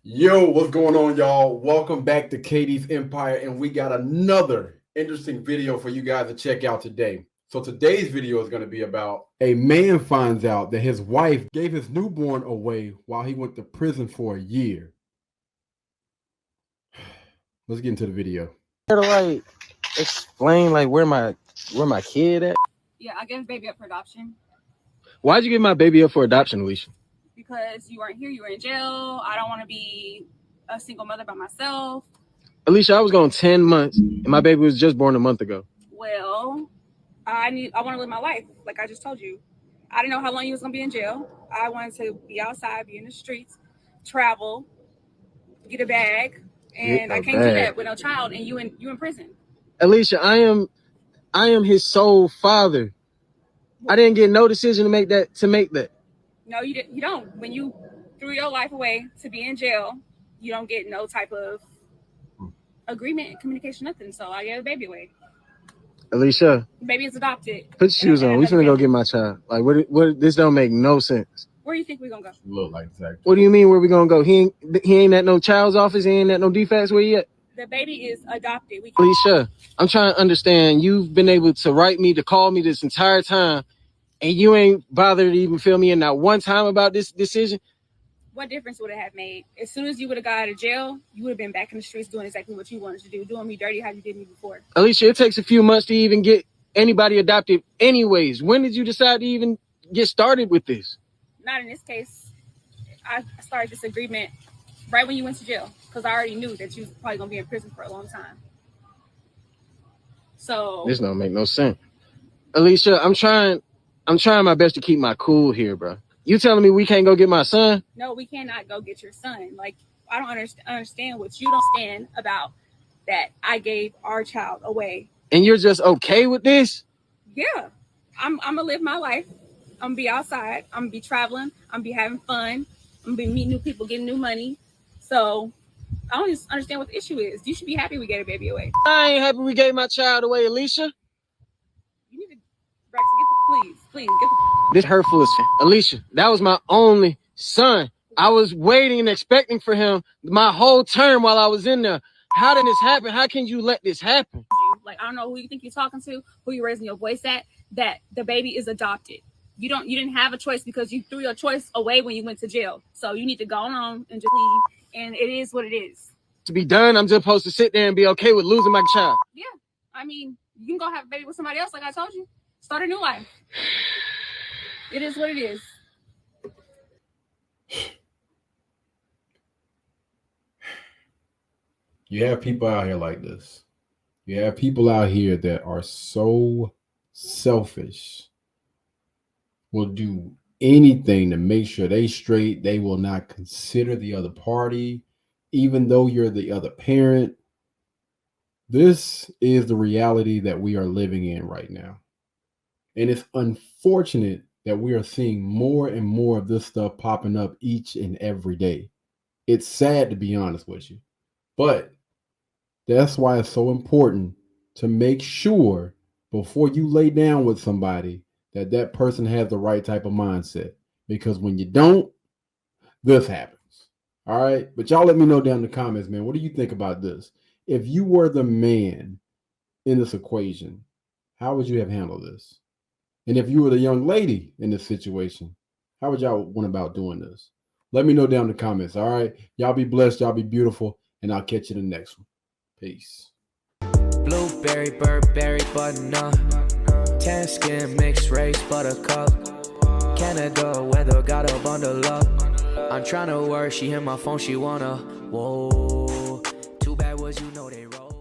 Yo, what's going on, y'all? Welcome back to Katie's Empire, and we got another interesting video for you guys to check out today. So today's video is going to be about a man finds out that his wife gave his newborn away while he went to prison for a year. Let's get into the video. To explain where my kid at? Yeah, I gave baby up for adoption. Why'd you give my baby up for adoption, Alicia? Because you weren't here, you were in jail. I don't want to be a single mother by myself. Alicia, I was gone 10 months and my baby was just born a month ago. Well, I want to live my life, like I just told you. I didn't know how long you was gonna be in jail. I wanted to be outside, be in the streets, travel, get a bag, and I can't do that with no child and you in prison. Alicia, I am his sole father. I didn't get no decision to make that. No, you didn't. You don't. When you threw your life away to be in jail, you don't get no type of agreement, communication, nothing. So I gave the baby away. Alicia, The baby is adopted. put your shoes on. We finna go get my child. What? This don't make no sense. Where do you think we're gonna go? Look like that. What do you mean? Where we gonna go? He ain't at no child's office. He ain't at no defects. Where he at? The baby is adopted. Alicia, I'm trying to understand. You've been able to write me, to call me this entire time, and you ain't bothered to even fill me in not one time about this decision. What difference would it have made? As soon as you would have got out of jail, you would have been back in the streets doing exactly what you wanted to do, doing me dirty how you did me before. Alicia, it takes a few months to even get anybody adopted anyways. When did you decide to even get started with this? Not in this case. I started this agreement right when you went to jail because I already knew that you was probably going to be in prison for a long time. So this don't make no sense. Alicia, I'm trying my best to keep my cool here, bro. You telling me we can't go get my son? No, we cannot go get your son. Like, I don't understand what you don't stand about that I gave our child away. And you're just okay with this? Yeah, I'm gonna live my life. I'm gonna be outside. I'm gonna be traveling. I'm gonna be having fun. I'm gonna be meeting new people, getting new money. So I don't just understand what the issue is. You should be happy we gave a baby away. I ain't happy we gave my child away, Alicia. You need to, Braxton, please get the. This hurtful as Alicia. That was my only son. I was waiting and expecting for him my whole term while I was in there. How did this happen? How can you let this happen? Like, I don't know who you think you're talking to, who you're raising your voice at, that the baby is adopted. You didn't have a choice because you threw your choice away when you went to jail. So you need to go on and just leave. And it is what it is. To be done, I'm just supposed to sit there and be okay with losing my child. Yeah. I mean, you can go have a baby with somebody else, like I told you. Start a new life. It is what it is. You have people out here like this. You have people out here that are so selfish, will do anything to make sure they straight. They will not consider the other party, even though you're the other parent. This is the reality that we are living in right now. And it's unfortunate that we are seeing more and more of this stuff popping up each and every day. It's sad, to be honest with you. But that's why it's so important to make sure before you lay down with somebody that that person has the right type of mindset. Because when you don't, this happens. All right? But y'all let me know down in the comments, man. What do you think about this? If you were the man in this equation, how would you have handled this? And if you were the young lady in this situation, how would y'all went about doing this? Let me know down in the comments. All right? Y'all be blessed. Y'all be beautiful. And I'll catch you in the next one. Peace. Blueberry, Burberry, button-up. Tan skin, mixed race, buttercup. Canada weather, got a bundle up. I'm trying to work, she hit my phone, she wanna. Whoa. Too bad was you know they roll.